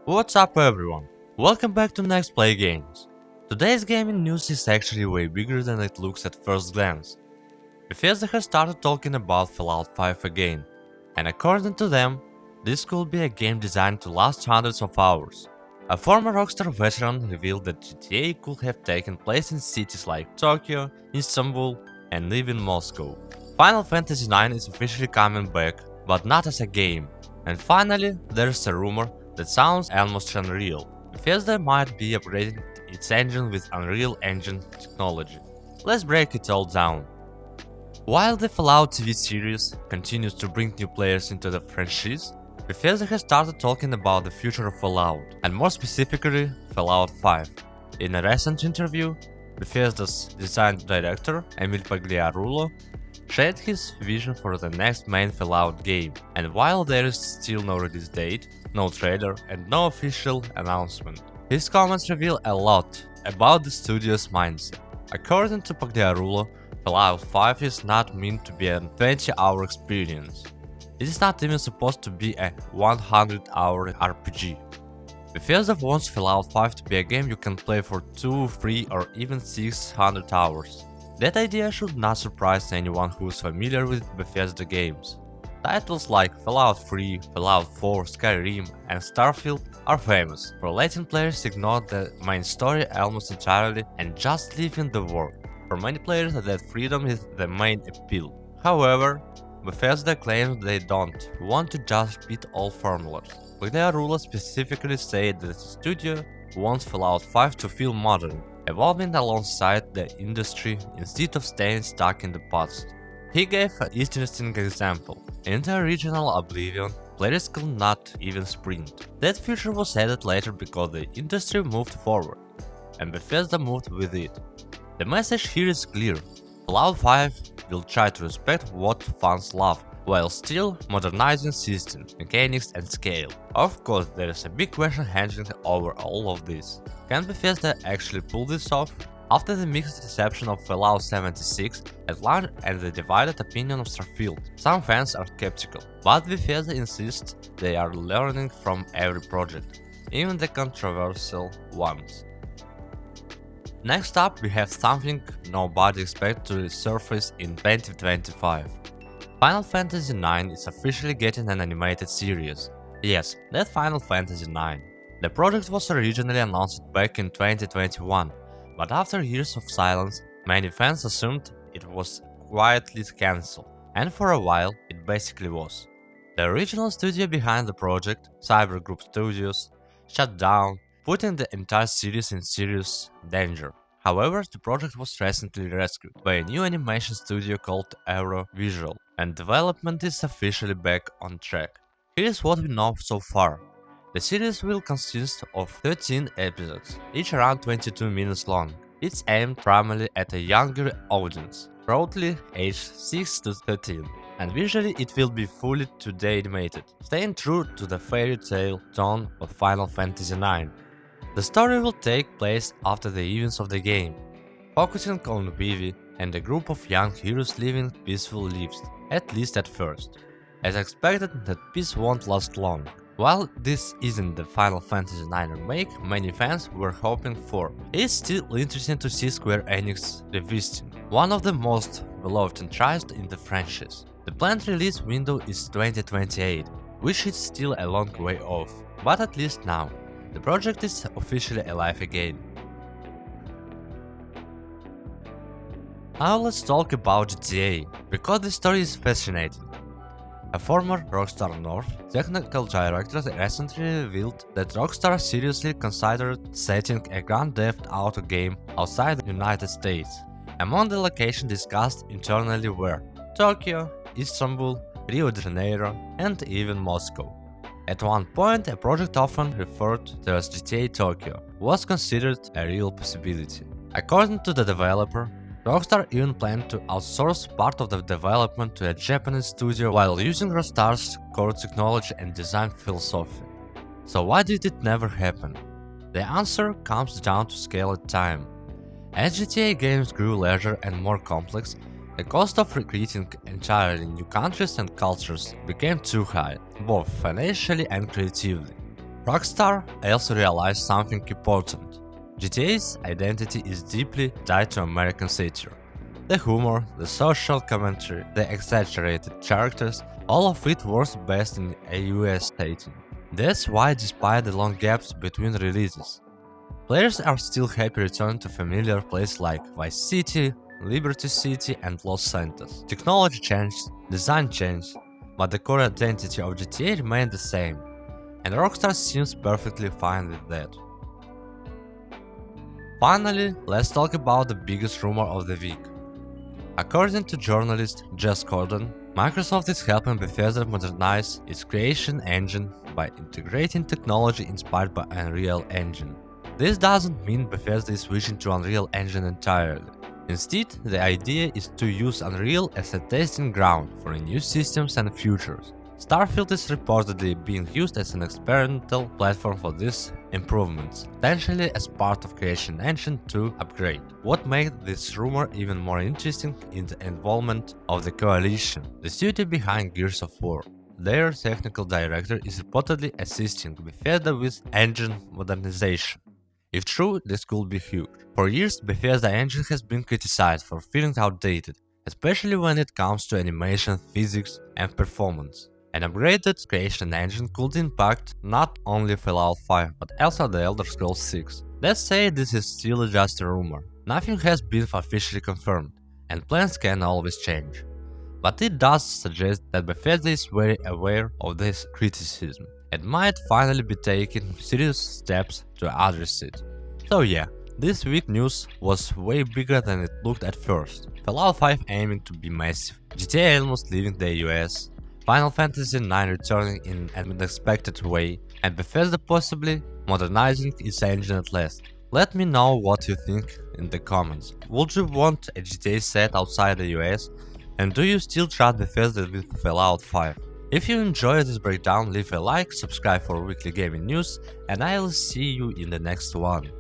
What's up everyone? Welcome back to Next Play Games. Today's gaming news is actually way bigger than it looks at first glance. Bethesda has started talking about Fallout 5 again, and according to them, this could be a game designed to last hundreds of hours. A former Rockstar veteran revealed that GTA could have taken place in cities like Tokyo, Istanbul, and even Moscow. Final Fantasy IX is officially coming back, but not as a game. And finally, there's a rumor that sounds almost unreal. Bethesda might be upgrading its engine with Unreal Engine technology. Let's break it all down. While the Fallout TV series continues to bring new players into the franchise, Bethesda has started talking about the future of Fallout, and more specifically, Fallout 5. In a recent interview, Bethesda's design director, Emil Pagliarulo, shared his vision for the next main Fallout game, and while there is still no release date, no trailer, and no official announcement, his comments reveal a lot about the studio's mindset. According to Pagliarulo, Fallout 5 is not meant to be a 20-hour experience. It is not even supposed to be a 100-hour RPG. Bethesda wants Fallout 5 to be a game you can play for 2, 3 or even 600 hours. That idea should not surprise anyone who is familiar with Bethesda games. Titles like Fallout 3, Fallout 4, Skyrim and Starfield are famous for letting players ignore the main story almost entirely and just live in the world. For many players, that freedom is the main appeal. However, Bethesda claims they don't want to just repeat all formulas. Pagliarulo specifically said that the studio wants Fallout 5 to feel modern, evolving alongside the industry instead of staying stuck in the past. He gave an interesting example. In the original Oblivion, players could not even sprint. That feature was added later because the industry moved forward, and Bethesda moved with it. The message here is clear. Fallout 5 will try to respect what fans love, while still modernizing systems, mechanics and scale. Of course, there is a big question hanging over all of this. Can Bethesda actually pull this off? After the mixed reception of Fallout 76 at launch and the divided opinion of Starfield, some fans are skeptical, but Bethesda insists they are learning from every project, even the controversial ones. Next up, we have something nobody expected to surface in 2025. Final Fantasy IX is officially getting an animated series. Yes, that Final Fantasy IX. The project was originally announced back in 2021, but after years of silence, many fans assumed it was quietly cancelled, and for a while it basically was. The original studio behind the project, Cyber Group Studios, shut down, putting the entire series in serious danger. However, the project was recently rescued by a new animation studio called Aero Visual, and development is officially back on track. Here's what we know so far. The series will consist of 13 episodes, each around 22 minutes long. It's aimed primarily at a younger audience, broadly aged 6 to 13, and visually it will be fully 2D animated, staying true to the fairy tale tone of Final Fantasy IX. The story will take place after the events of the game, focusing on Vivi and a group of young heroes living peaceful lives, at least at first. As expected, that peace won't last long. While this isn't the Final Fantasy IX remake many fans were hoping for, it's still interesting to see Square Enix revisiting one of the most beloved franchises in the franchise. The planned release window is 2028, which is still a long way off, but at least now, the project is officially alive again. Now let's talk about GTA, because the story is fascinating. A former Rockstar North technical director recently revealed that Rockstar seriously considered setting a Grand Theft Auto game outside the United States. Among the locations discussed internally were Tokyo, Istanbul, Rio de Janeiro, and even Moscow. At one point, a project often referred to as GTA Tokyo was considered a real possibility. According to the developer, Rockstar even planned to outsource part of the development to a Japanese studio while using Rockstar's core technology and design philosophy. So why did it never happen? The answer comes down to scale and time. As GTA games grew larger and more complex, the cost of recreating entirely new countries and cultures became too high, both financially and creatively. Rockstar also realized something important. GTA's identity is deeply tied to American satire. The humor, the social commentary, the exaggerated characters, all of it works best in a US setting. That's why, despite the long gaps between releases, players are still happy returning to familiar places like Vice City, Liberty City, and Los Santos. Technology changed, design changed, but the core identity of GTA remained the same, and Rockstar seems perfectly fine with that. Finally, let's talk about the biggest rumor of the week. According to journalist Jess Corden, Microsoft is helping Bethesda modernize its creation engine by integrating technology inspired by Unreal Engine. This doesn't mean Bethesda is switching to Unreal Engine entirely. Instead, the idea is to use Unreal as a testing ground for new systems and features. Starfield is reportedly being used as an experimental platform for these improvements, potentially as part of Creation Engine 2 upgrade. What made this rumor even more interesting is the involvement of the Coalition, the studio behind Gears of War. Their technical director is reportedly assisting Bethesda with engine modernization. If true, this could be huge. For years, Bethesda engine has been criticized for feeling outdated, especially when it comes to animation, physics, and performance. An upgraded Creation Engine could impact not only Fallout 5 but also The Elder Scrolls 6. Let's say this is still just a rumor. Nothing has been officially confirmed, and plans can always change. But it does suggest that Bethesda is very aware of this criticism and might finally be taking serious steps to address it. So yeah, this week news was way bigger than it looked at first. Fallout 5 aiming to be massive, GTA almost leaving the US, Final Fantasy IX returning in an unexpected way, and Bethesda possibly modernizing its engine at last. Let me know what you think in the comments. Would you want a GTA set outside the US? And do you still trust Bethesda with Fallout 5? If you enjoyed this breakdown, leave a like, subscribe for weekly gaming news, and I'll see you in the next one.